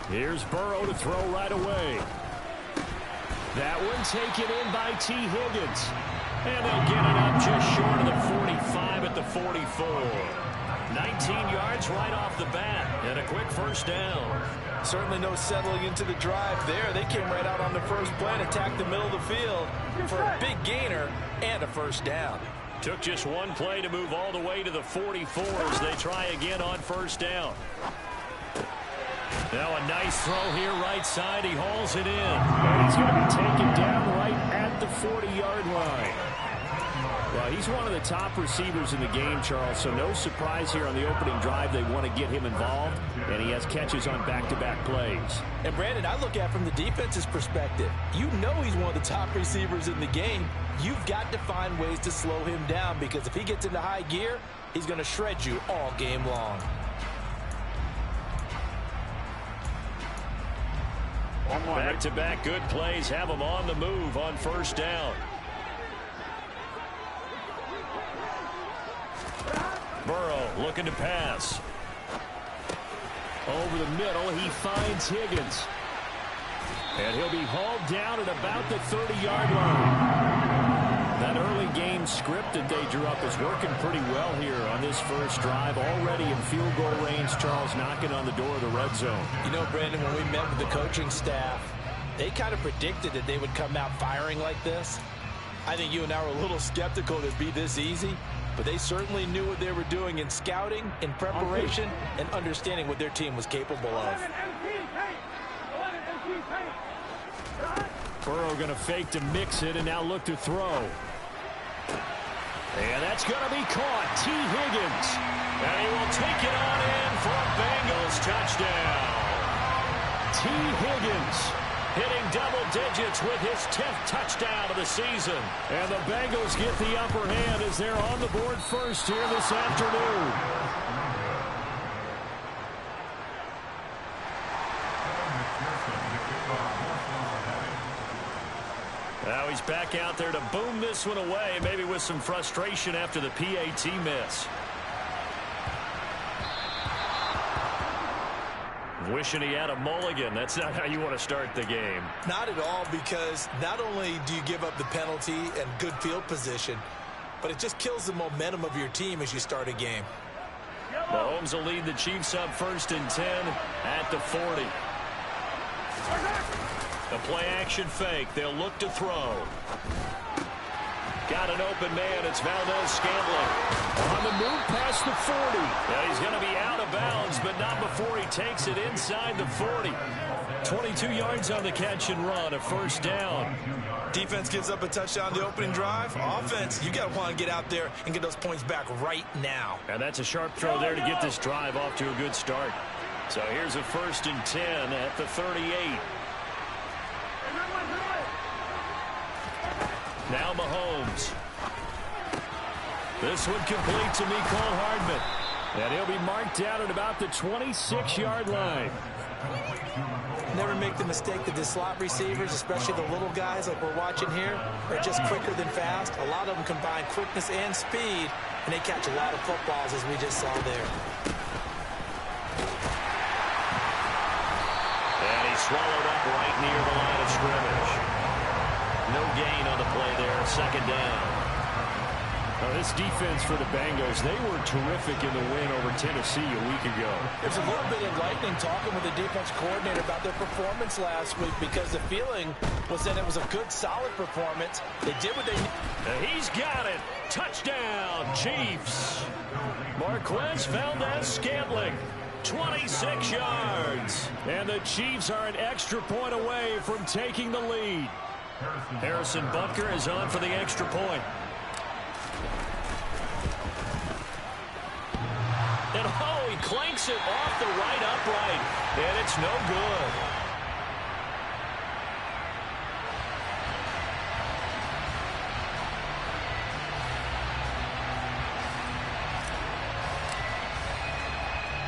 Here's Burrow to throw right away. That one taken in by T. Higgins. And they get it up just short of the 45 at the 44. 19 yards right off the bat. And a quick first down. Certainly no settling into the drive there. They came right out on the first play and attacked the middle of the field for a big gainer and a first down. Took just one play to move all the way to the 44 as they try again on first down. Now a nice throw here right side. He hauls it in. And he's going to be taken down right at the 40-yard line. Well, he's one of the top receivers in the game, Charles, so no surprise here on the opening drive. They want to get him involved, and he has catches on back-to-back plays. And, Brandon, I look at it from the defense's perspective. You know he's one of the top receivers in the game. You've got to find ways to slow him down because if he gets into high gear, he's going to shred you all game long. Back-to-back good plays have him on the move on first down. Burrow looking to pass. Over the middle, he finds Higgins. And he'll be hauled down at about the 30-yard line. That early game script that they drew up is working pretty well here on this first drive. Already in field goal range, Charles knocking on the door of the red zone. You know, Brandon, when we met with the coaching staff, they kind of predicted that they would come out firing like this. I think you and I were a little skeptical that it'd be this easy. But they certainly knew what they were doing in scouting, in preparation, and understanding what their team was capable of. Burrow going to fake to mix it and now look to throw. And that's going to be caught. T. Higgins. And he will take it on in for a Bengals touchdown. T. Higgins hitting double digits with his 10th touchdown of the season. And the Bengals get the upper hand as they're on the board first here this afternoon. Now he's back out there to boom this one away, maybe with some frustration after the PAT miss. Wishing he had a mulligan. That's not how you want to start the game. Not at all, because not only do you give up the penalty and good field position, but it just kills the momentum of your team as you start a game. Mahomes will lead the Chiefs up 1st and 10 at the 40. The play-action fake. They'll look to throw. Got an open man. It's Valdes-Scantling. On the move past the 40. Yeah, he's going to be out of bounds, but not before he takes it inside the 40. 22 yards on the catch and run, a first down. Defense gives up a touchdown the opening drive. Offense, you got to want to get out there and get those points back right now. And that's a sharp throw there to get this drive off to a good start. So here's a 1st and 10 at the 38. Now Mahomes. This one complete to Mecole Hardman. And he'll be marked down at about the 26-yard line. Never make the mistake that the slot receivers, especially the little guys like we're watching here, are just quicker than fast. A lot of them combine quickness and speed, and they catch a lot of footballs, as we just saw there. And he's swallowed up right near the line of scrimmage. No gain on the play there, 2nd down. Now this defense for the Bengals, they were terrific in the win over Tennessee a week ago. There's a little bit of lightning talking with the defense coordinator about their performance last week because the feeling was that it was a good, solid performance. They did what they needed. He's got it. Touchdown, Chiefs. Marquez Valdes-Scantling. 26 yards. And the Chiefs are an extra point away from taking the lead. Harrison Butker is on for the extra point. And oh, he clanks it off the right upright. And it's no good.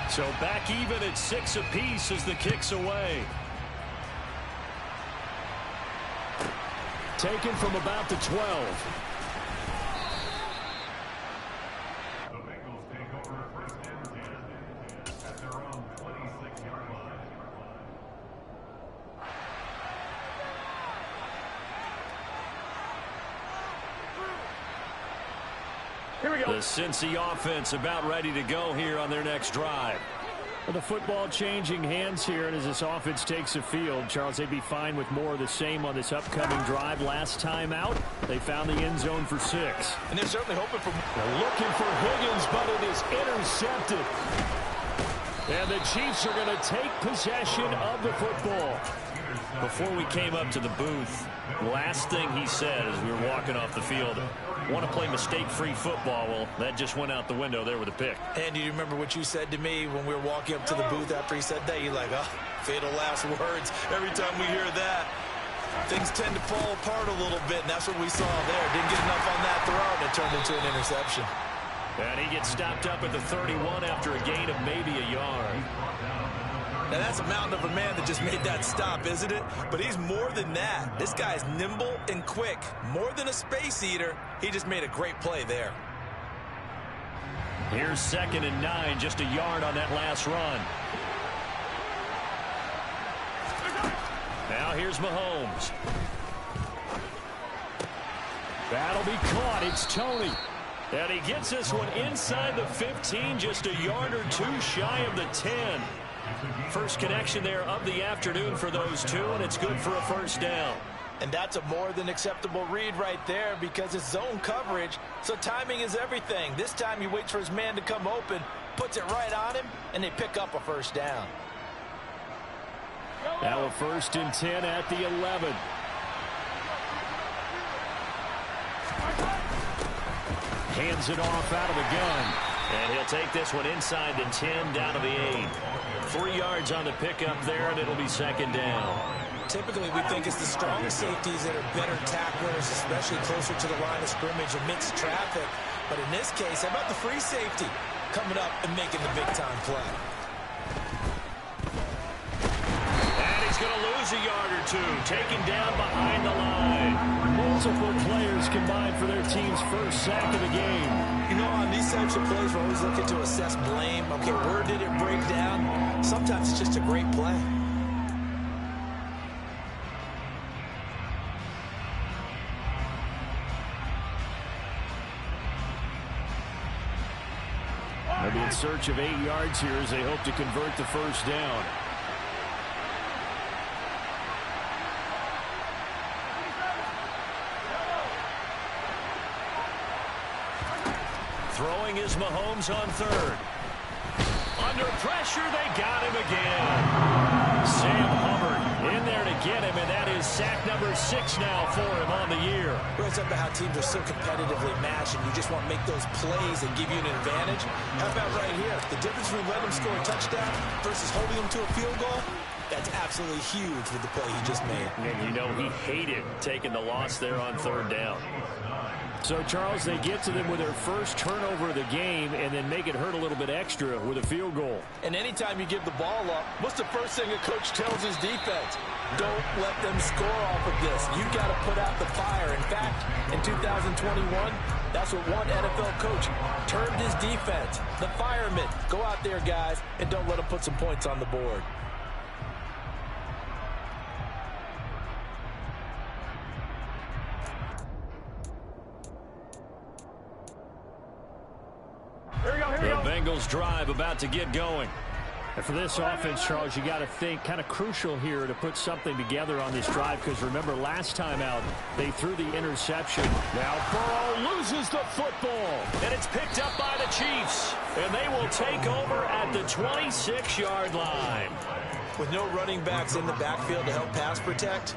So back even at 6 apiece as the kick's away. Taken from about the 12. The Cincy offense about ready to go here on their next drive. Well, the football changing hands here, and as this offense takes the field, Charles, they'd be fine with more of the same on this upcoming drive. Last time out, they found the end zone for 6. And they're certainly hoping for... They're looking for Higgins, but it is intercepted. And the Chiefs are going to take possession of the football. Before we came up to the booth, last thing he said as we were walking off the field, want to play mistake-free football. Well, that just went out the window there with a pick. And do you remember what you said to me when we were walking up to the booth after he said that? You're like, oh, fatal last words. Every time we hear that, things tend to fall apart a little bit, and that's what we saw there. Didn't get enough on that throw, and it turned into an interception. And he gets stopped up at the 31 after a gain of maybe a yard. Now, that's a mountain of a man that just made that stop, isn't it? But he's more than that. This guy's nimble and quick. More than a space eater, he just made a great play there. Here's 2nd and 9, just a yard on that last run. Now here's Mahomes. That'll be caught. It's Tony. And he gets this one inside the 15, just a yard or two shy of the 10. First connection there of the afternoon for those two, and it's good for a first down. And that's a more than acceptable read right there because it's zone coverage, so timing is everything. This time he waits for his man to come open, puts it right on him, and they pick up a first down. Now a 1st and 10 at the 11. Hands it off out of the gun. And he'll take this one inside the 10 down to the 8. 3 yards on the pickup there, and it'll be 2nd down. Typically, we think it's the strong safeties that are better tacklers, especially closer to the line of scrimmage amidst traffic. But in this case, how about the free safety coming up and making the big-time play? And he's going to lose a yard or two, taken down behind the line. Multiple players combined for their team's first sack of the game. You know, on these types of plays, we're always looking to assess blame. Okay, where did it break down? Sometimes it's just a great play. They'll be in search of 8 yards here as they hope to convert the first down. Throwing is Mahomes on 3rd. Under pressure, they got him again. Sam Hubbard in there to get him, and that is sack number 6 now for him on the year. Well, it's up to how teams are so competitively matched, and you just want to make those plays and give you an advantage. How about right here? The difference between letting them score a touchdown versus holding them to a field goal, that's absolutely huge with the play he just made. And you know he hated taking the loss there on 3rd down. So, Charles, they get to them with their first turnover of the game and then make it hurt a little bit extra with a field goal. And anytime you give the ball up, what's the first thing a coach tells his defense? Don't let them score off of this. You've got to put out the fire. In fact, in 2021, that's what one NFL coach termed his defense. The firemen. Go out there, guys, and don't let them put some points on the board. The Bengals drive about to get going. And for this offense, Charles, you got to think kind of crucial here to put something together on this drive because remember last time out they threw the interception. Now Burrow loses the football And it's picked up by the Chiefs. And they will take over at the 26-yard line. With no running backs in the backfield to help pass protect,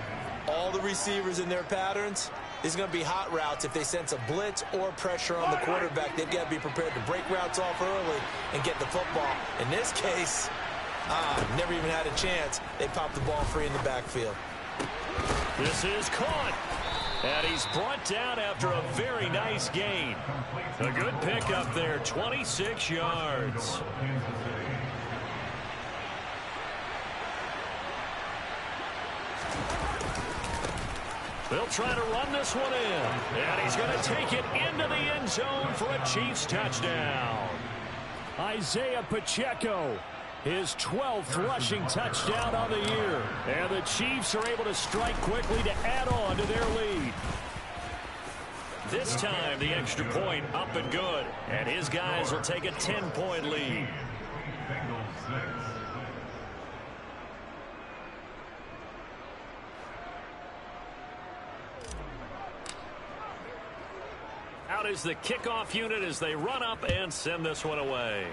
all the receivers in their patterns, is going to be hot routes. If they sense a blitz or pressure on the quarterback, they've got to be prepared to break routes off early and get the football. In this case, never even had a chance. They popped the ball free in the backfield. This is caught. And he's brought down after a very nice gain. A good pickup there, 26 yards. They'll try to run this one in. And he's going to take it into the end zone for a Chiefs touchdown. Isaiah Pacheco, his 12th rushing touchdown of the year. And the Chiefs are able to strike quickly to add on to their lead. This time, the extra point up and good. And his guys will take a 10-point lead. Out is the kickoff unit as they run up and send this one away.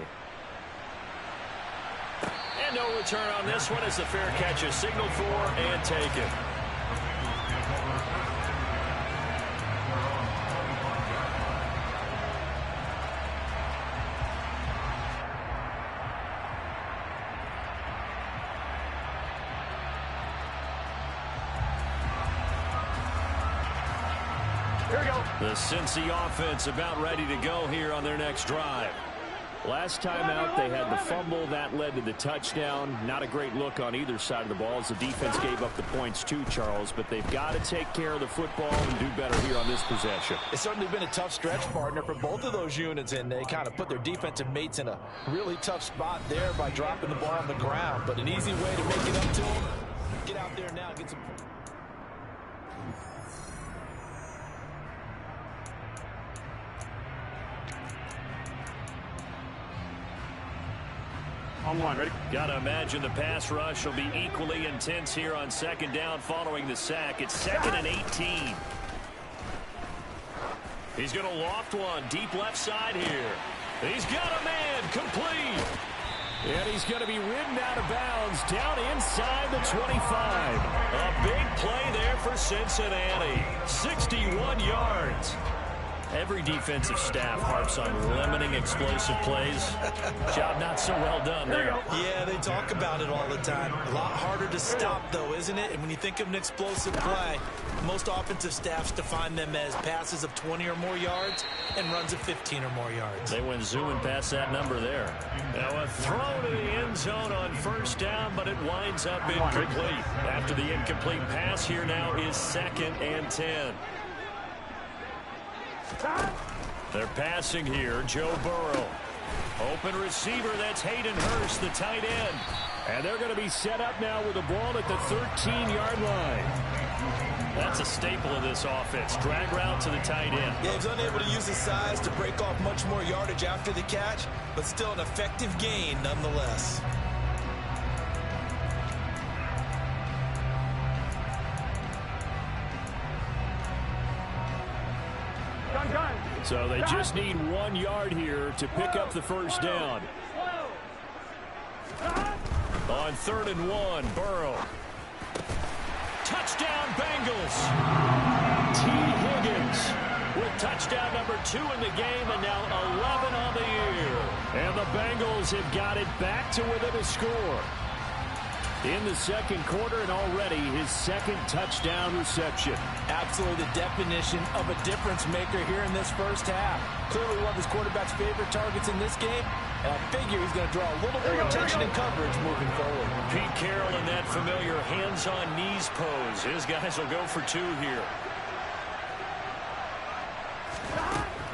And no return on this one as the fair catch is signaled for and taken. Here we go. The Cincy offense about ready to go here on their next drive. Last time out, they had the fumble. That led to the touchdown. Not a great look on either side of the ball as the defense gave up the points too, Charles. But they've got to take care of the football and do better here on this possession. It's certainly been a tough stretch, partner, for both of those units, and they kind of put their defensive mates in a really tough spot there by dropping the ball on the ground. But an easy way to make it up to them. Get out there now and get some points. On one, ready? Gotta imagine the pass rush will be equally intense here on second down following the sack. It's 2nd and 18. He's gonna loft one deep left side here. He's got a man complete. And he's gonna be ridden out of bounds down inside the 25. A big play there for Cincinnati. 61 yards. Every defensive staff harps on limiting explosive plays. Job not so well done there. Yeah, they talk about it all the time. A lot harder to stop, though, isn't it? And when you think of an explosive play, most offensive staffs define them as passes of 20 or more yards and runs of 15 or more yards. They went zooming past that number there. Now a throw to the end zone on first down, but it winds up incomplete. After the incomplete pass, here now is 2nd and 10. They're passing here. Joe Burrow. Open receiver. That's Hayden Hurst, the tight end. And they're going to be set up now with the ball at the 13-yard line. That's a staple of this offense. Drag route to the tight end. Yeah, he's unable to use his size to break off much more yardage after the catch, but still an effective gain nonetheless. So they just need 1 yard here to pick up the first down. On 3rd and 1, Burrow. Touchdown, Bengals. T. Higgins with touchdown number 2 in the game and now 11 on the year. And the Bengals have got it back to within a score. In the second quarter and already his 2nd touchdown reception. Absolutely the definition of a difference maker here in this first half. Clearly one of his quarterback's favorite targets in this game. And I figure he's going to draw a little bit of attention and coverage moving forward. Pete Carroll in that familiar hands-on knees pose. His guys will go for 2 here.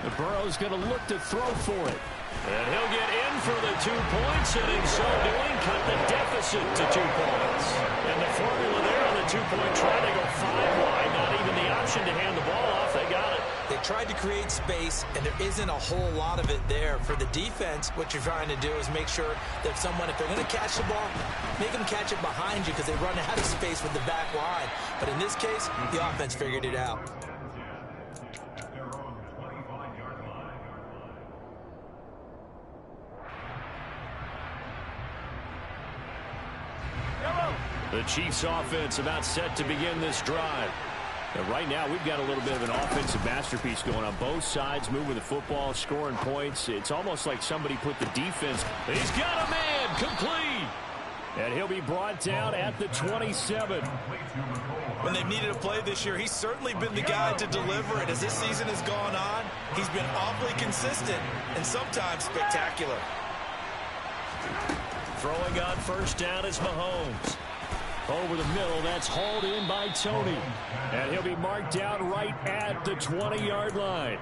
The Burrow's going to look to throw for it. And he'll get in for the 2 points, and in so doing, cut the deficit to 2 points. And the formula there on the 2-point try, they go 5 wide. Not even the option to hand the ball off. They got it. They tried to create space, and there isn't a whole lot of it there. For the defense, what you're trying to do is make sure that someone, if they're going to catch the ball, make them catch it behind you because they run out of space with the back line. But in this case, the offense figured it out. The Chiefs offense about set to begin this drive. And right now we've got a little bit of an offensive masterpiece going on both sides, moving the football, scoring points. It's almost like somebody put the defense. He's got a man complete. And he'll be brought down at the 27. When they've needed a play this year, he's certainly been the guy to deliver it. As this season has gone on, he's been awfully consistent and sometimes spectacular. Throwing on first down is Mahomes. Over the middle, that's hauled in by Tony. And he'll be marked down right at the 20-yard line.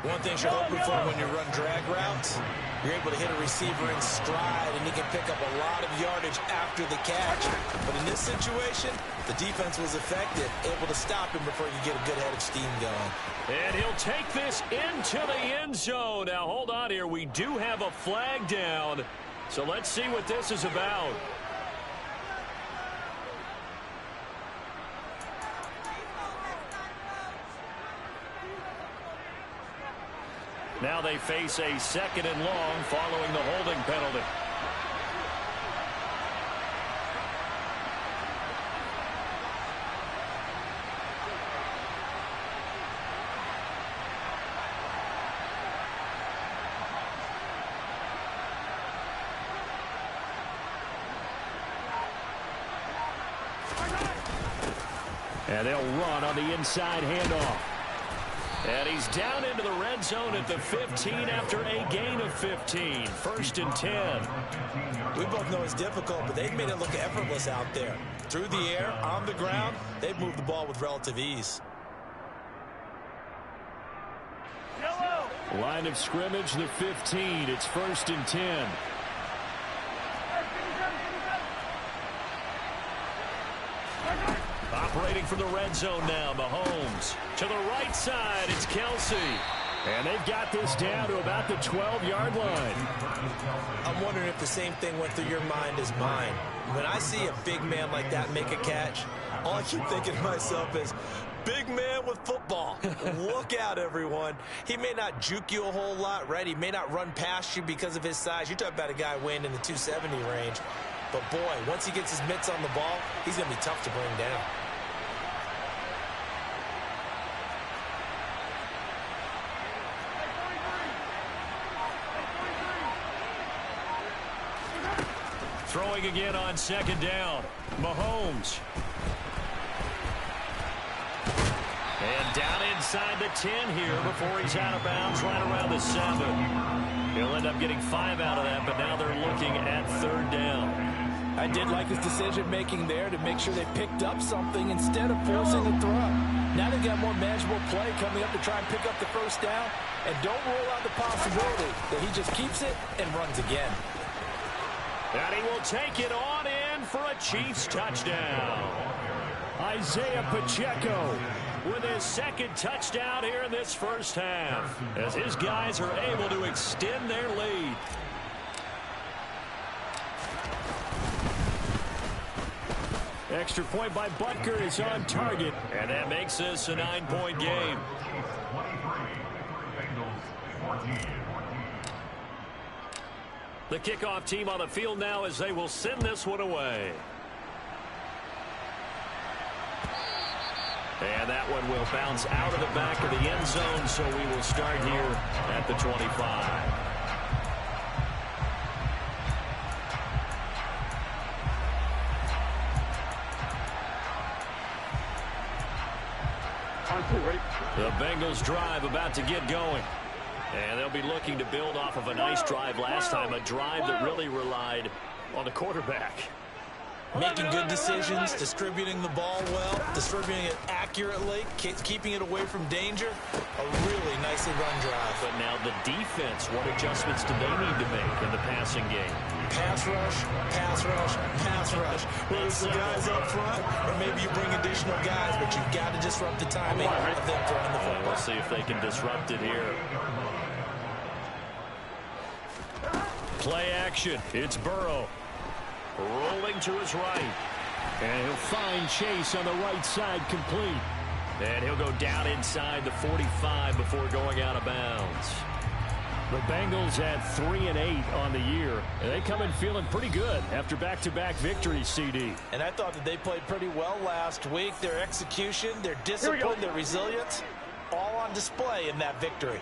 One thing you're hoping for when you run drag routes You're able to hit a receiver in stride, and he can pick up a lot of yardage after the catch. But in this situation, the defense was effective, able to stop him before you get a good head of steam going. And he'll take this into the end zone. Now, hold on here. We do have a flag down. So let's see what this is about. Now they face a 2nd and long following the holding penalty. And they'll run on the inside handoff. And he's down into the red zone at the 15 after a gain of 15. 1st and 10. We both know it's difficult, but they've made it look effortless out there. Through the air, on the ground, they've moved the ball with relative ease. Line of scrimmage, the 15. It's 1st and 10. Operating from the red zone now, Mahomes. To the right side, it's Kelsey. And they've got this down to about the 12-yard line. I'm wondering if the same thing went through your mind as mine. When I see a big man like that make a catch, all I keep thinking to myself is, big man with football. Look out, everyone. He may not juke you a whole lot, right? He may not run past you because of his size. You're talking about a guy weighing in the 270 range. But, boy, once he gets his mitts on the ball, he's going to be tough to bring down. Throwing again on 2nd down. Mahomes. And down inside the 10 here before he's out of bounds right around the 7. He'll end up getting 5 out of that, but now they're looking at 3rd down. I did like his decision-making there to make sure they picked up something instead of forcing the throw. Now they've got more manageable play coming up to try and pick up the 1st down. And don't rule out the possibility that he just keeps it and runs again. And he will take it on in for a Chiefs touchdown. Isaiah Pacheco with his 2nd touchdown here in this 1st half, as his guys are able to extend their lead. Extra point by Butker is on target, and that makes this a 9-point game. The kickoff team on the field now as they will send this one away. And that one will bounce out of the back of the end zone, so we will start here at the 25. The Bengals drive about to get going. And they'll be looking to build off of a nice drive last time, a drive that really relied on the quarterback. Making good decisions, distributing the ball well, distributing it accurately, keeping it away from danger. A really nicely run drive. But now the defense, what adjustments do they need to make in the passing game? Pass rush, pass rush, pass rush. Whether it's the guys up front or maybe you bring additional guys, but you've got to disrupt the timing of them throwing the football. We'll see if they can disrupt it here. Play action. It's Burrow. Rolling to his right. And he'll find Chase on the right side complete. And he'll go down inside the 45 before going out of bounds. The Bengals at 3-8 on the year. And they come in feeling pretty good after back-to-back victories, CD. And I thought that they played pretty well last week. Their execution, their discipline, their resilience, all on display in that victory.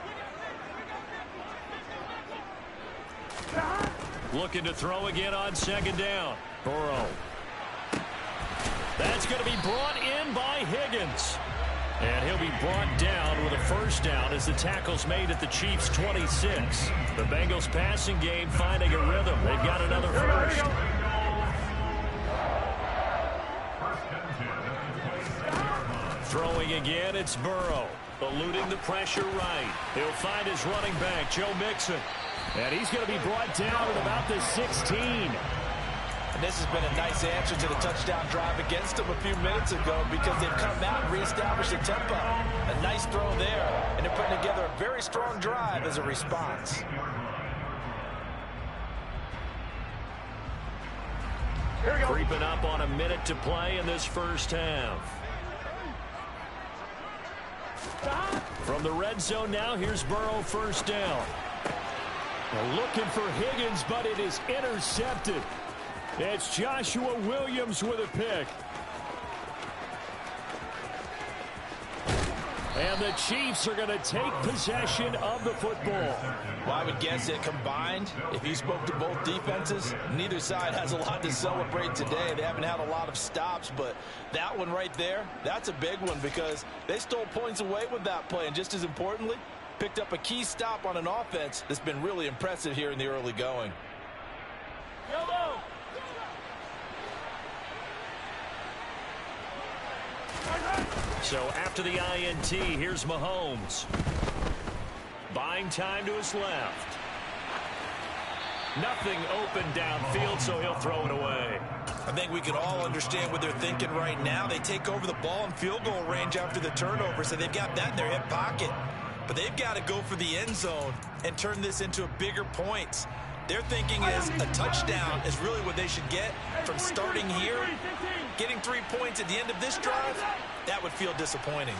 Looking to throw again on 2nd down. Burrow. That's going to be brought in by Higgins. And he'll be brought down with a 1st down as the tackle's made at the Chiefs' 26. The Bengals passing game finding a rhythm. They've got another 1st. Throwing again, it's Burrow. Eluding the pressure right. He'll find his running back, Joe Mixon. And he's going to be brought down at about the 16. And this has been a nice answer to the touchdown drive against them a few minutes ago because they've come out and reestablished the tempo. A nice throw there, and they're putting together a very strong drive as a response. Creeping up on a minute to play in this first half. From the red zone now, here's Burrow, first down. Looking for Higgins, but it is intercepted. It's Joshua Williams with a pick. And the Chiefs are going to take possession of the football. Well, I would guess that combined, if you spoke to both defenses, neither side has a lot to celebrate today. They haven't had a lot of stops, but that one right there, that's a big one because they stole points away with that play. And just as importantly, picked up a key stop on an offense that's been really impressive here in the early going. Yellow. So after the INT, here's Mahomes. Buying time to his left. Nothing open downfield, so he'll throw it away. I think we can all understand what they're thinking right now. They take over the ball in field goal range after the turnover, so they've got that in their hip pocket. But they've got to go for the end zone and turn this into a bigger points. Their thinking is a touchdown is really what they should get from starting here. Getting 3 points at the end of this drive, that would feel disappointing.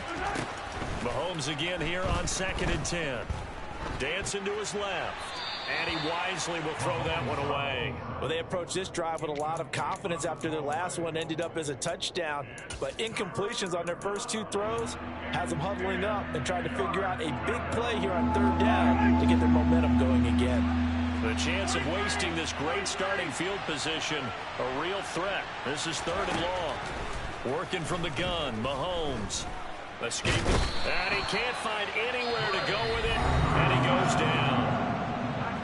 Mahomes again here on 2nd and 10. Dancing to his left. And he wisely will throw that one away. Well, they approached this drive with a lot of confidence after their last one ended up as a touchdown. But incompletions on their first 2 throws has them huddling up and trying to figure out a big play here on 3rd down to get their momentum going again. The chance of wasting this great starting field position, a real threat. This is 3rd and long. Working from the gun, Mahomes. Escaping. And he can't find anywhere to go with it. And he goes down.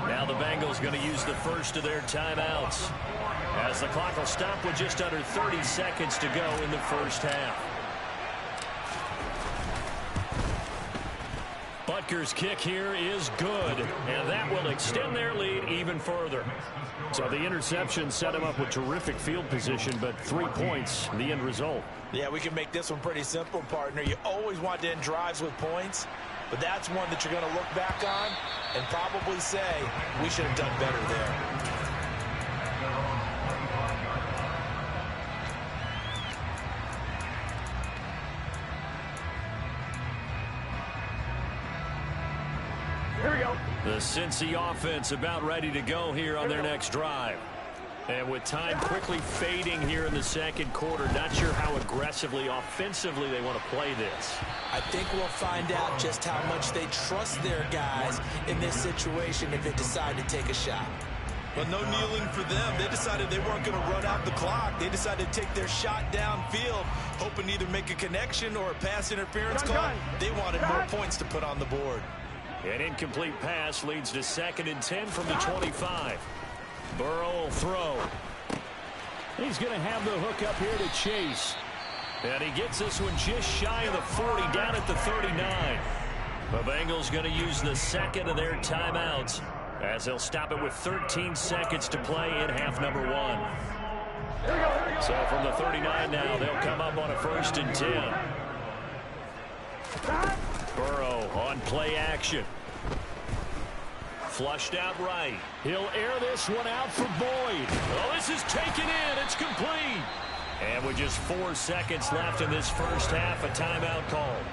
Now the Bengals going to use the first of their timeouts, as the clock will stop with just under 30 seconds to go in the first half. Butker's kick here is good, and that will extend their lead even further. So the interception set him up with terrific field position, but 3 points, the end result. Yeah, we can make this one pretty simple, partner. You always want to end drives with points, but that's one that you're going to look back on and probably say, we should have done better there. The Cincy offense about ready to go here on their next drive. And with time quickly fading here in the second quarter, not sure how aggressively, offensively they want to play this. I think we'll find out just how much they trust their guys in this situation if they decide to take a shot. Well, no kneeling for them. They decided they weren't going to run out the clock. They decided to take their shot downfield, hoping to either make a connection or a pass interference call. They wanted more points to put on the board. An incomplete pass leads to 2nd and 10 from the 25. Burrow will throw. He's going to have the hook up here to Chase. And he gets this one just shy of the 40, down at the 39. The Bengals going to use the second of their timeouts, as they'll stop it with 13 seconds to play in half number 1. So from the 39 now, they'll come up on a 1st and 10. Burrow on play action. Flushed out right. He'll air this one out for Boyd. Oh, this is taken in. It's complete. And with just 4 seconds left in this first half, a timeout called.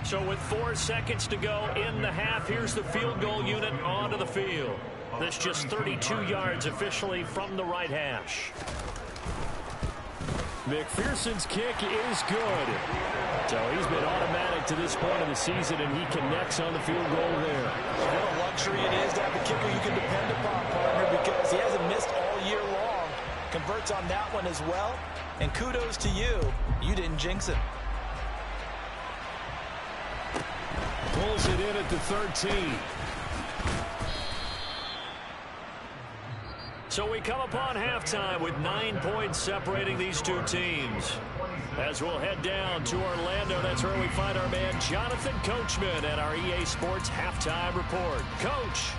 So with 4 seconds to go in the half, here's the field goal unit onto the field. This just 32 yards officially from the right hash. McPherson's kick is good. So he's been automatic to this point of the season, and he connects on the field goal there. What a luxury it is to have a kicker you can depend upon, partner, because he hasn't missed all year long. Converts on that one as well. And kudos to you. You didn't jinx it. Pull Pulls it in at the 13. So we come upon halftime with 9 points separating these two teams. As we'll head down to Orlando, that's where we find our man Jonathan Coachman at our EA Sports Halftime Report. Coach.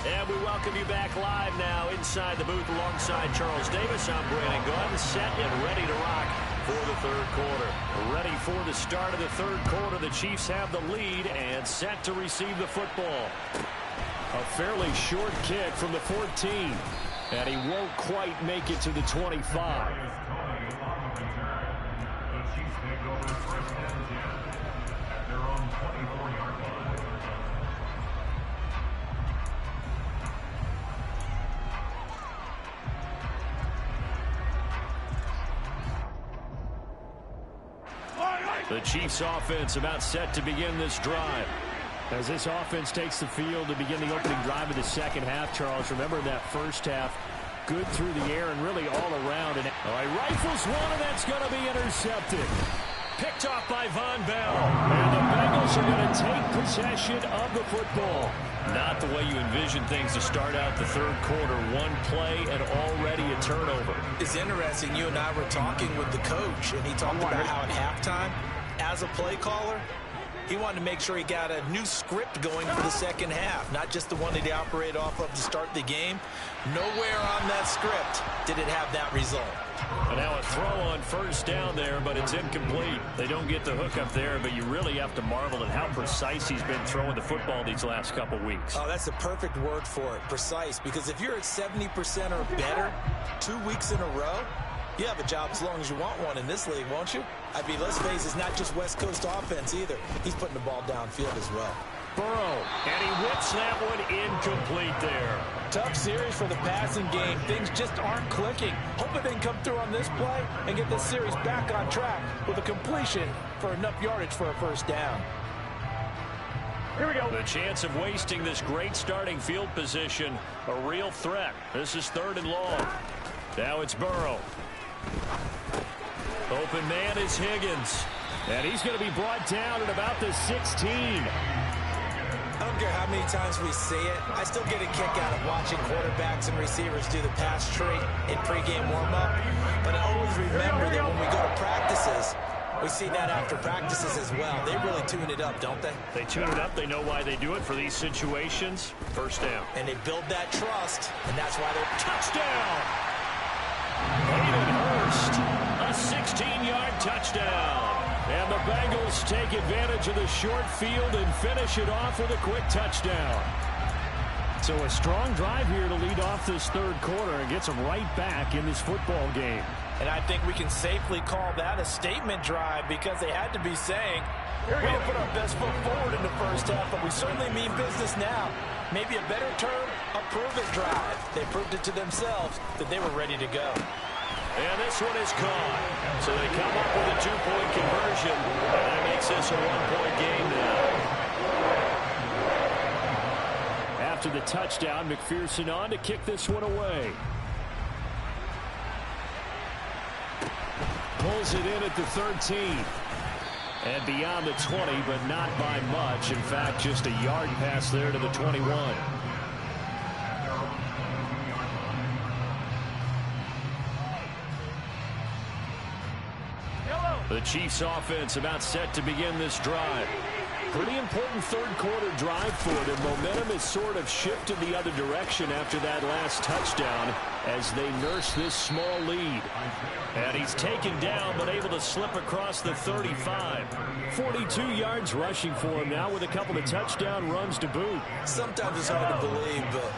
And we welcome you back live now inside the booth alongside Charles Davis. I'm Brandon Gaudin, set and ready to rock for the third quarter. Ready for the start of the third quarter. The Chiefs have the lead and set to receive the football. A fairly short kick from the 14. And he won't quite make it to the 25. The Chiefs offense about set to begin this drive. As this offense takes the field to begin the opening drive of the second half, Charles, remember that first half, good through the air and really all around. And rifles one, and that's going to be intercepted. Picked off by Von Bell. And the Bengals are going to take possession of the football. Not the way you envision things to start out the third quarter. One play and already a turnover. It's interesting. You and I were talking with the coach, and he talked about how at halftime, as a play caller, he wanted to make sure he got a new script going for the second half, not just the one that he operated off of to start the game. Nowhere on that script did it have that result. And now a throw on first down there, but it's incomplete. They don't get the hook up there, but you really have to marvel at how precise he's been throwing the football these last couple weeks. Oh, that's the perfect word for it, precise, because if you're at 70% or better 2 weeks in a row, you have a job as long as you want one in this league, won't you? I mean, let's face it, it's not just West Coast offense either. He's putting the ball downfield as well. Burrow, and he whips that one incomplete there. Tough series for the passing game. Things just aren't clicking. Hoping they can come through on this play and get this series back on track with a completion for enough yardage for a first down. Here we go. The chance of wasting this great starting field position, a real threat. This is 3rd and long. Now it's Burrow. Open man is Higgins. And he's going to be brought down at about the 16. I don't care how many times we see it. I still get a kick out of watching quarterbacks and receivers do the pass tree in pregame warm-up. But I always remember that when we go to practices, we see that after practices as well. They really tune it up, don't they? They tune it up. They know why they do it for these situations. First down. And they build that trust, and that's why they're touchdown. Hayden Hurst, a 16-yard touchdown. And the Bengals take advantage of the short field and finish it off with a quick touchdown. So a strong drive here to lead off this third quarter and gets them right back in this football game. And I think we can safely call that a statement drive because they had to be saying, we're going to put our best foot forward in the first half, but we certainly mean business now. Maybe a better term, a prove-it drive. They proved it to themselves that they were ready to go. And this one is caught. So they come up with a 2-point conversion. And that makes this a 1-point game now. After the touchdown, McPherson on to kick this one away. Pulls it in at the 13. And beyond the 20, but not by much. In fact, just a yard pass there to the 21. The Chiefs offense about set to begin this drive. Pretty important third quarter drive for them. Momentum has sort of shifted the other direction after that last touchdown as they nurse this small lead. And he's taken down but able to slip across the 35. 42 yards rushing for him now with a couple of touchdown runs to boot. Sometimes it's hard to believe, but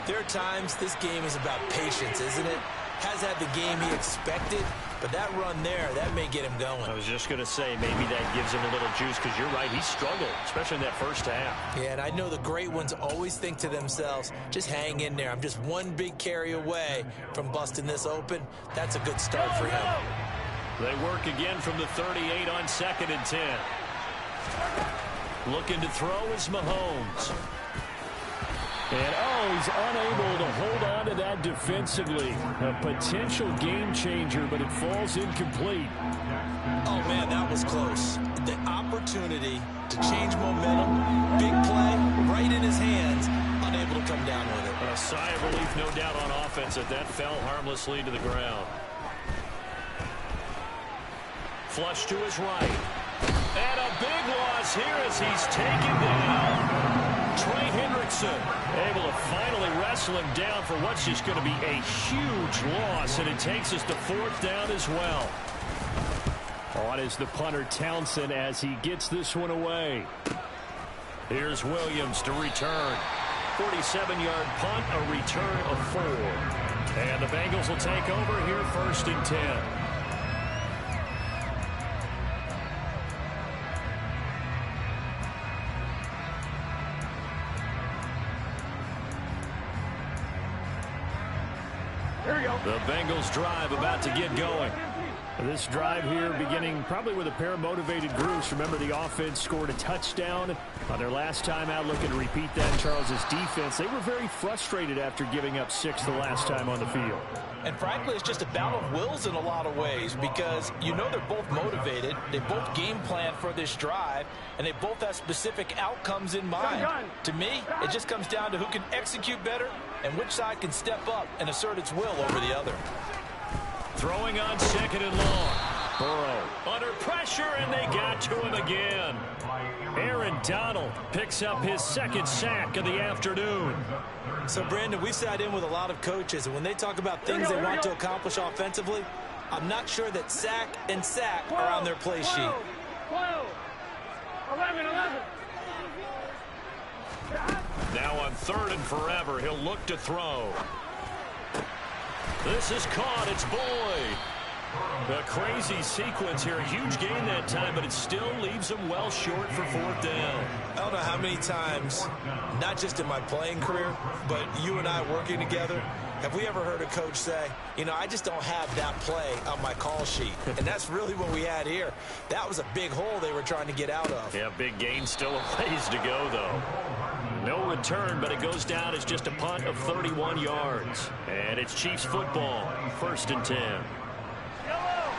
there are times this game is about patience, isn't it? Has had the game he expected, but that run there, that may get him going. I was just going to say, maybe that gives him a little juice because you're right, he struggled, especially in that first half. Yeah, and I know the great ones always think to themselves, just hang in there. I'm just one big carry away from busting this open. That's a good start for him. They work again from the 38 on 2nd and 10. Looking to throw is Mahomes. And, oh, he's unable to hold on to that defensively. A potential game changer, but it falls incomplete. Oh, man, that was close. The opportunity to change momentum, big play, right in his hands, unable to come down with it. A sigh of relief, no doubt, on offense that fell harmlessly to the ground. Flush to his right. And a big loss here as he's taken down. Trey Hendrickson able to finally wrestle him down for what's just going to be a huge loss, and it takes us to 4th down as well. On is the punter Townsend as he gets this one away. Here's Williams to return. 47-yard punt, a return of 4. And the Bengals will take over here 1st and 10. The Bengals drive about to get going. This drive here beginning probably with a pair of motivated groups. Remember, the offense scored a touchdown on their last time out. Looking to repeat that in Charles's defense. They were very frustrated after giving up 6 the last time on the field. And frankly, it's just a battle of wills in a lot of ways because you know they're both motivated. They both game plan for this drive, and they both have specific outcomes in mind. To me, it just comes down to who can execute better and which side can step up and assert its will over the other. Throwing on 2nd and long. Burrow under pressure, and they got to him again. Aaron Donald picks up his 2nd sack of the afternoon. So, Brandon, we sat in with a lot of coaches, and when they talk about things they want to accomplish offensively, I'm not sure that sack and sack are on their play sheet. 12, 11. Now on 3rd and forever, he'll look to throw. This is caught. It's Boyd. A crazy sequence here. A huge gain that time, but it still leaves him well short for 4th down. I don't know how many times, not just in my playing career, but you and I working together, have we ever heard a coach say, you know, I just don't have that play on my call sheet. And that's really what we had here. That was a big hole they were trying to get out of. Yeah, big gain, still a ways to go, though. No return, but it goes down as just a punt of 31 yards. And it's Chiefs football, 1st and 10.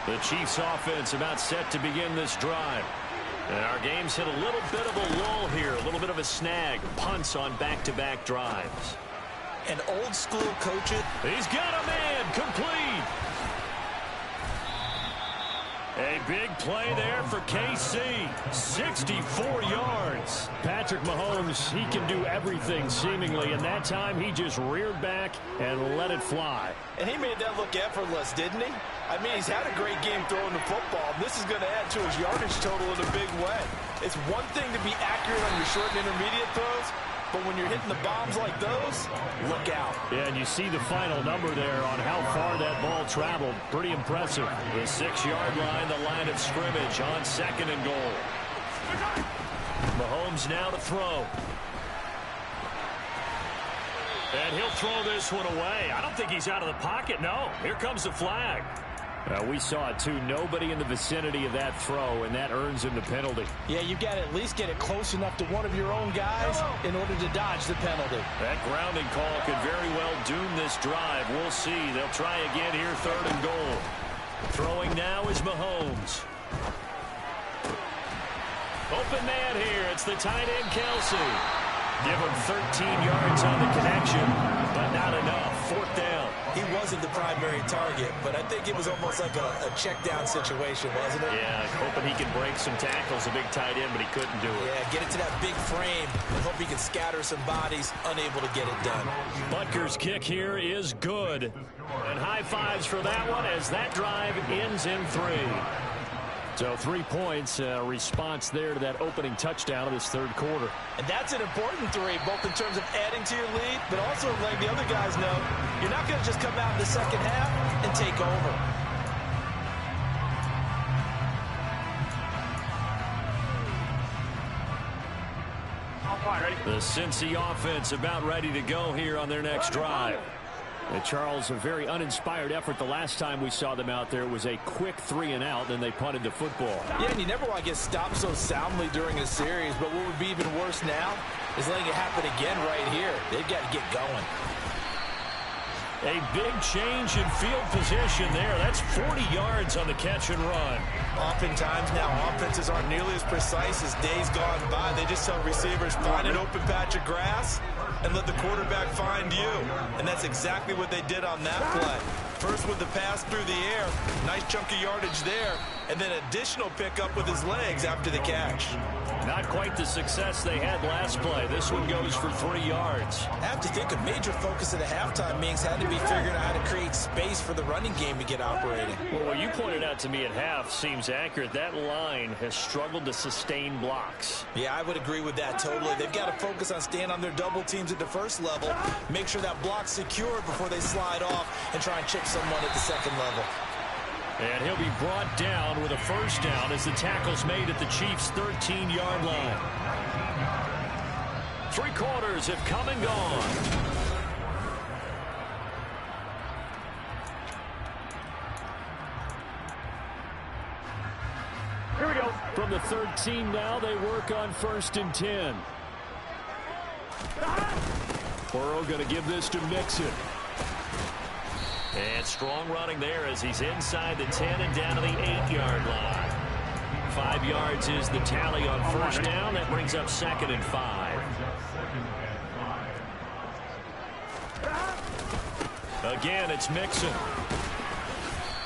The Chiefs offense about set to begin this drive. And our game's hit a little bit of a lull here, a little bit of a snag. Punts on back-to-back drives. An old school coach it. He's got a man, complete. A big play there for KC. 64 yards. Patrick Mahomes, he can do everything seemingly, and that time he just reared back and let it fly. And he made that look effortless, didn't he? I mean, he's had a great game throwing the football. This is going to add to his yardage total in a big way. It's one thing to be accurate on your short and intermediate throws, but when you're hitting the bombs like those, look out. Yeah, and you see the final number there on how far that ball traveled. Pretty impressive. The 6-yard line, the line of scrimmage on 2nd and goal. Mahomes now to throw. And he'll throw this one away. I don't think he's out of the pocket. No, here comes the flag. We saw it, too. Nobody in the vicinity of that throw, and that earns him the penalty. Yeah, you've got to at least get it close enough to one of your own guys in order to dodge the penalty. That grounding call could very well doom this drive. We'll see. They'll try again here, 3rd and goal. Throwing now is Mahomes. Open man here. It's the tight end, Kelsey. Give him 13 yards on the connection, but not enough. 4th down. He wasn't the primary target, but I think it was almost like a check-down situation, wasn't it? Yeah, hoping he could break some tackles, a big tight end, but he couldn't do it. Yeah, get it to that big frame and hope he can scatter some bodies, unable to get it done. Butker's kick here is good. And high fives for that one as that drive ends in 3. So 3 points, response there to that opening touchdown of this 3rd quarter. And that's an important 3, both in terms of adding to your lead, but also letting the other guys know you're not going to just come out in the second half and take over. The Cincy offense about ready to go here on their next drive. Charles, a very uninspired effort the last time we saw them out there. It was a quick 3-and-out, then they punted the football. Yeah, and you never want to get stopped so soundly during a series, but what would be even worse now is letting it happen again right here. They've got to get going. A big change in field position there. That's 40 yards on the catch and run. Oftentimes now, offenses aren't nearly as precise as days gone by. They just tell receivers, find an open patch of grass and let the quarterback find you. And that's exactly what they did on that play. First with the pass through the air, nice chunk of yardage there, and then additional pickup with his legs after the catch. Not quite the success they had last play. This one goes for 3 yards. I have to think a major focus at the halftime meetings had to be figuring out how to create space for the running game to get operating. Well, what you pointed out to me at half seems accurate. That line has struggled to sustain blocks. Yeah, I would agree with that totally. They've got to focus on staying on their double teams at the first level, make sure that block's secure before they slide off and try and chip someone at the second level. And he'll be brought down with a first down as the tackle's made at the Chiefs' 13-yard line. 3 quarters have come and gone. Here we go. From the 13 now, they work on 1st and 10. Burrow going to give this to Mixon. And strong running there as he's inside the 10 and down to the 8-yard line. 5 yards is the tally on first down. That brings up 2nd and 5. Again, it's Mixon.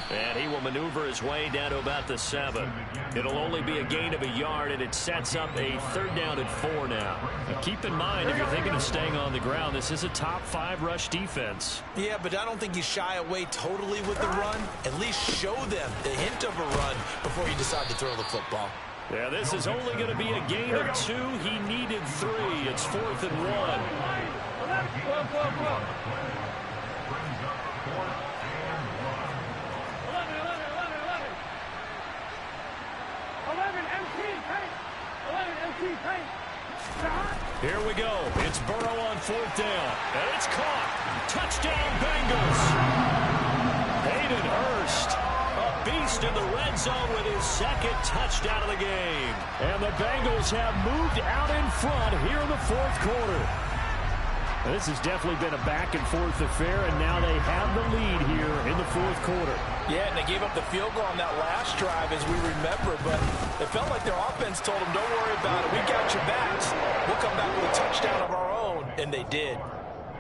And he will maneuver his way down to about the 7. It'll only be a gain of a yard, and it sets up a 3rd down and 4 now. Now keep in mind, if you're thinking of staying on the ground, this is a top 5 rush defense. Yeah, but I don't think you shy away totally with the run. At least show them the hint of a run before you decide to throw the football. Yeah, this is only going to be a gain of 2. He needed 3. It's 4th and 1. 11 MT tank. 11 MT tank. Here we go. It's Burrow on 4th down. And it's caught. Touchdown, Bengals. Hayden Hurst, a beast in the red zone with his 2nd touchdown of the game. And the Bengals have moved out in front here in the 4th quarter. This has definitely been a back-and-forth affair, and now they have the lead here in the 4th quarter. Yeah, and they gave up the field goal on that last drive, as we remember, but it felt like their offense told them, don't worry about it. We got your backs. We'll come back with a touchdown of our own, and they did.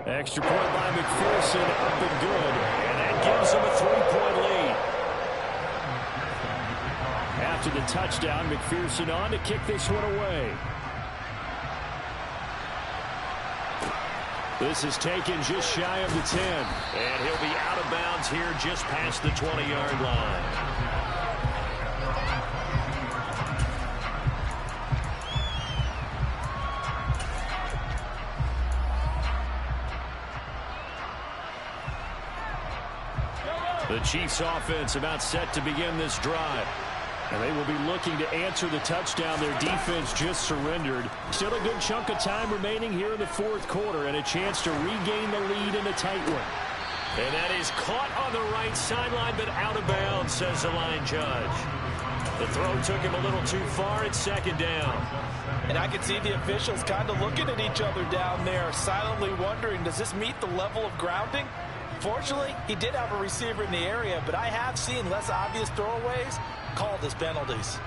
Extra point by McPherson, up and good, and that gives them a 3-point lead. After the touchdown, McPherson on to kick this one away. This is taken just shy of the 10. And he'll be out of bounds here just past the 20-yard line. The Chiefs offense about set to begin this drive. And they will be looking to answer the touchdown their defense just surrendered. Still a good chunk of time remaining here in the 4th quarter and a chance to regain the lead in a tight one. And that is caught on the right sideline but out of bounds, says the line judge. The throw took him a little too far. It's 2nd down. And I can see the officials kind of looking at each other down there, silently wondering, does this meet the level of grounding? Fortunately, he did have a receiver in the area, but I have seen less obvious throwaways called as penalties.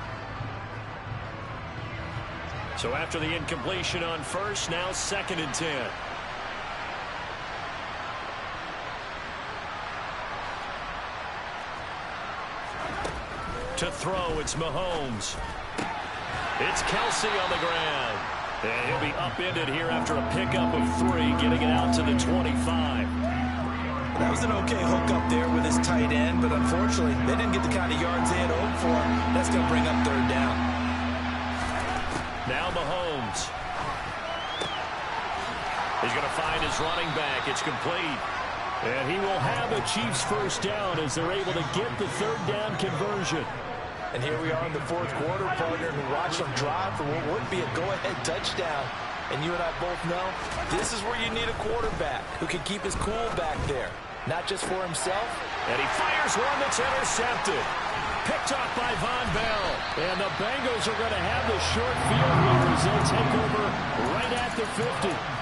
So after the incompletion on first, now 2nd and 10. To throw, it's Mahomes. It's Kelsey on the ground. And he'll be upended here after a pickup of 3, getting it out to the 25. That was an okay hookup there with his tight end, but unfortunately, they didn't get the kind of yards they had hoped for. That's going to bring up 3rd down. Now Mahomes. He's going to find his running back. It's complete. And he will have a Chiefs first down as they're able to get the 3rd down conversion. And here we are in the 4th quarter, partner, and watch them drive for what would be a go-ahead touchdown. And you and I both know this is where you need a quarterback who can keep his cool back there. Not just for himself. And he fires one that's intercepted. Picked off by Von Bell. And the Bengals are going to have the short field here as they take over right at the 50.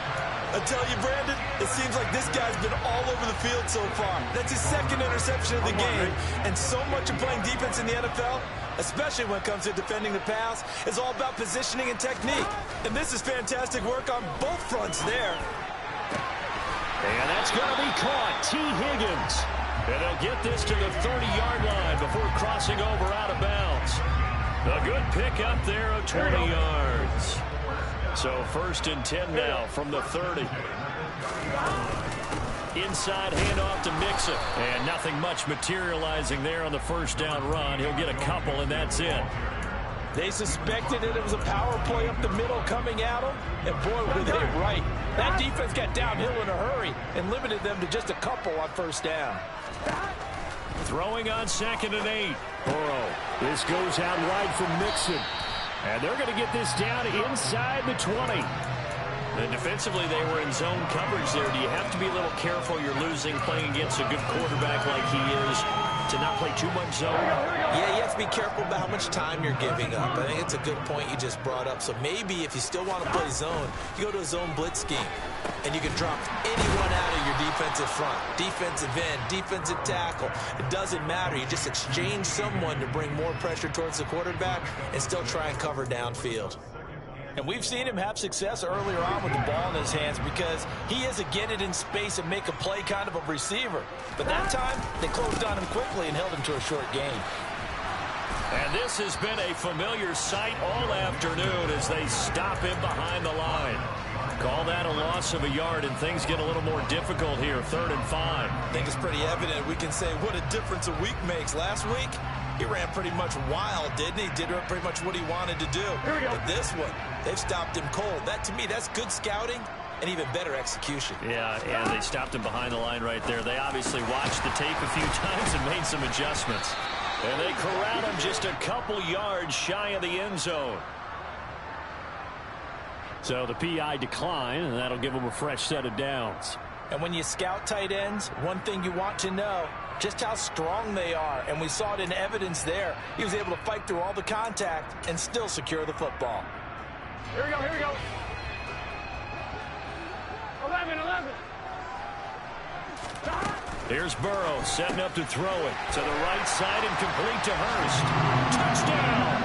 I tell you, Brandon, it seems like this guy's been all over the field so far. That's his second interception of the game. And so much of playing defense in the NFL, especially when it comes to defending the pass, is all about positioning and technique. And this is fantastic work on both fronts there. And that's going to be caught. T. Higgins. And they'll get this to the 30-yard line before crossing over out of bounds. A good pick up there of 20 yards. So 1st and 10 now from the 30. Inside handoff to Mixon. And nothing much materializing there on the first down run. He'll get a couple, and that's it. They suspected that it was a power play up the middle coming at them, and boy, were they right. That defense got downhill in a hurry and limited them to just a couple on first down. Throwing on 2nd and 8. Burrow. This goes out wide from Mixon. And they're going to get this down inside the 20. And defensively, they were in zone coverage there. Do you have to be a little careful you're losing playing against a good quarterback like he is to not play too much zone? Yeah, you have to be careful about how much time you're giving up. I think it's a good point you just brought up. So maybe if you still want to play zone, you go to a zone blitz scheme. And you can drop anyone out of your defensive front. Defensive end, defensive tackle. It doesn't matter. You just exchange someone to bring more pressure towards the quarterback and still try and cover downfield. And we've seen him have success earlier on with the ball in his hands because he is a get it in space and make a play kind of a receiver. But that time, they closed on him quickly and held him to a short gain. And this has been a familiar sight all afternoon as they stop him behind the line. Call that a loss of a yard, and things get a little more difficult here, 3rd and 5. I think it's pretty evident. We can say what a difference a week makes. Last week, he ran pretty much wild, didn't he? Did pretty much what he wanted to do. But this one, they've stopped him cold. That, to me, that's good scouting and even better execution. Yeah, and they stopped him behind the line right there. They obviously watched the tape a few times and made some adjustments. And they corral him just a couple yards shy of the end zone. So the PI decline, and that'll give them a fresh set of downs. And when you scout tight ends, one thing you want to know, just how strong they are. And we saw it in evidence there. He was able to fight through all the contact and still secure the football. Here we go, here we go. 11. Here's Burrow setting up to throw it to the right side and complete to Hurst. Touchdown!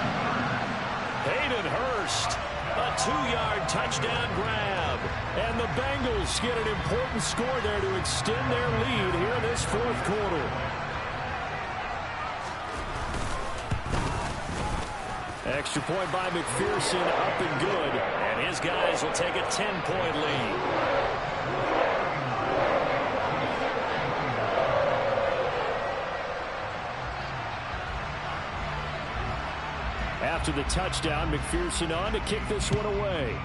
Hayden Hurst. A 2-yard touchdown grab. And the Bengals get an important score there to extend their lead here in this 4th quarter. Extra point by McPherson, up and good. And his guys will take a 10-point lead. After the touchdown, McPherson on to kick this one away.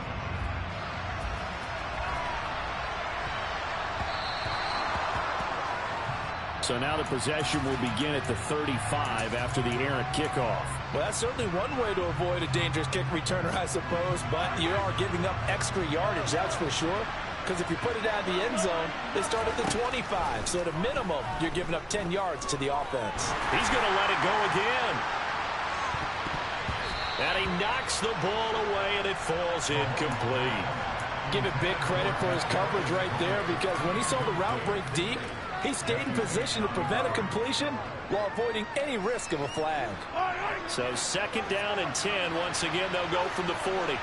So now the possession will begin at the 35 after the errant kickoff. Well, that's certainly one way to avoid a dangerous kick returner, I suppose, but you are giving up extra yardage, that's for sure. Because if you put it out of the end zone, they start at the 25. So at a minimum, you're giving up 10 yards to the offense. He's going to let it go again. And he knocks the ball away, and it falls incomplete. Give it big credit for his coverage right there, because when he saw the route break deep, he stayed in position to prevent a completion while avoiding any risk of a flag. So 2nd down and 10. Once again, they'll go from the 40.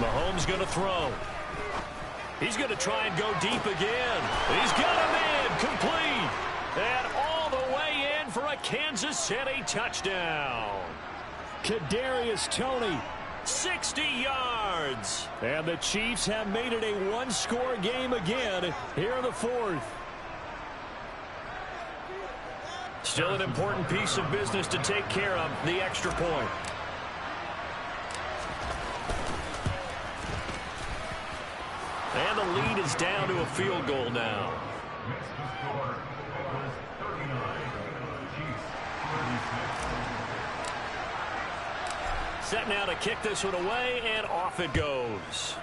Mahomes going to throw. He's going to try and go deep again. He's got him in, complete. And all the way in for a Kansas City touchdown. Kadarius Toney, 60 yards. And the Chiefs have made it a one-score game again here in the 4th. Still an important piece of business to take care of, the extra point. And the lead is down to a field goal now. Set now to kick this one away, and off it goes.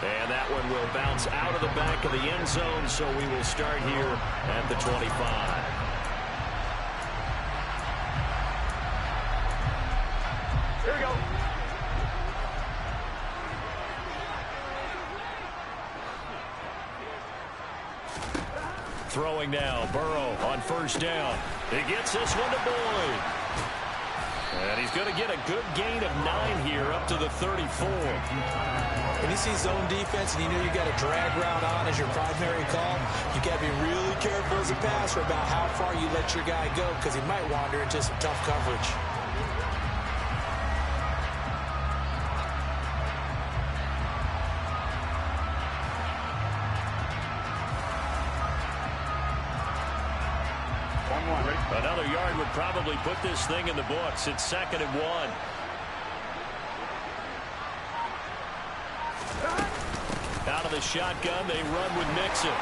And that one will bounce out of the back of the end zone, so we will start here at the 25. Here we go. Throwing now, Burrow on first down. He gets this one to Boyd. And he's going to get a good gain of 9 here up to the 34. When you see zone defense and you know you got a drag route on as your primary call, you got to be really careful as a passer about how far you let your guy go because he might wander into some tough coverage. Another yard would probably put this thing in the books. It's 2nd and 1. Out of the shotgun, they run with Mixon.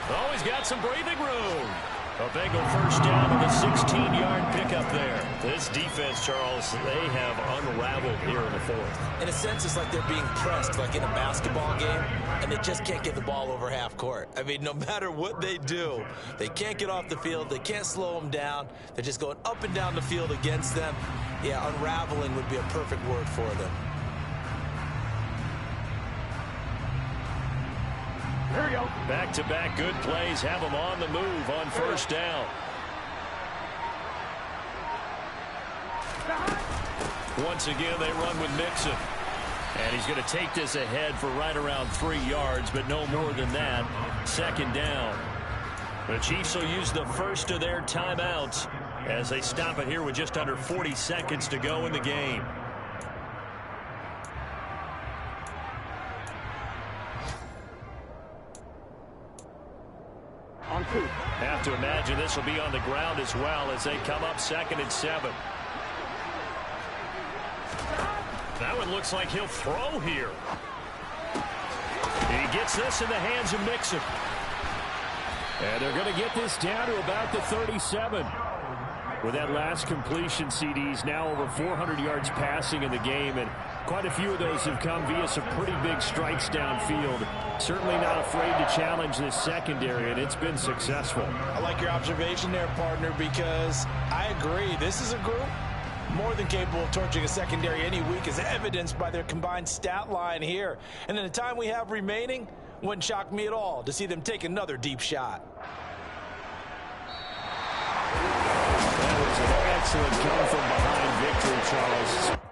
Oh, he's got some breathing room. A Bengal first down on the 16-yard pickup there. This defense, Charles, they have unraveled here in the 4th. In a sense, it's like they're being pressed like in a basketball game, and they just can't get the ball over half court. I mean, no matter what they do, they can't get off the field. They can't slow them down. They're just going up and down the field against them. Yeah, unraveling would be a perfect word for them. Here we go. Back-to-back good plays have them on the move on first down. Once again, they run with Mixon. And he's going to take this ahead for right around 3 yards, but no more than that. 2nd down. The Chiefs will use the first of their timeouts as they stop it here with just under 40 seconds to go in the game. On 2. Have to imagine this will be on the ground as well as they come up 2nd and 7. That one looks like he'll throw here. He gets this in the hands of Mixon. And they're going to get this down to about the 37. With that last completion, CD's now over 400 yards passing in the game, and quite a few of those have come via some pretty big strikes downfield. Certainly not afraid to challenge this secondary, and it's been successful. I like your observation there, partner, because I agree. This is a group more than capable of torching a secondary any week, as evidenced by their combined stat line here. And in the time we have remaining, wouldn't shock me at all to see them take another deep shot. That was an excellent come from behind victory, Charles.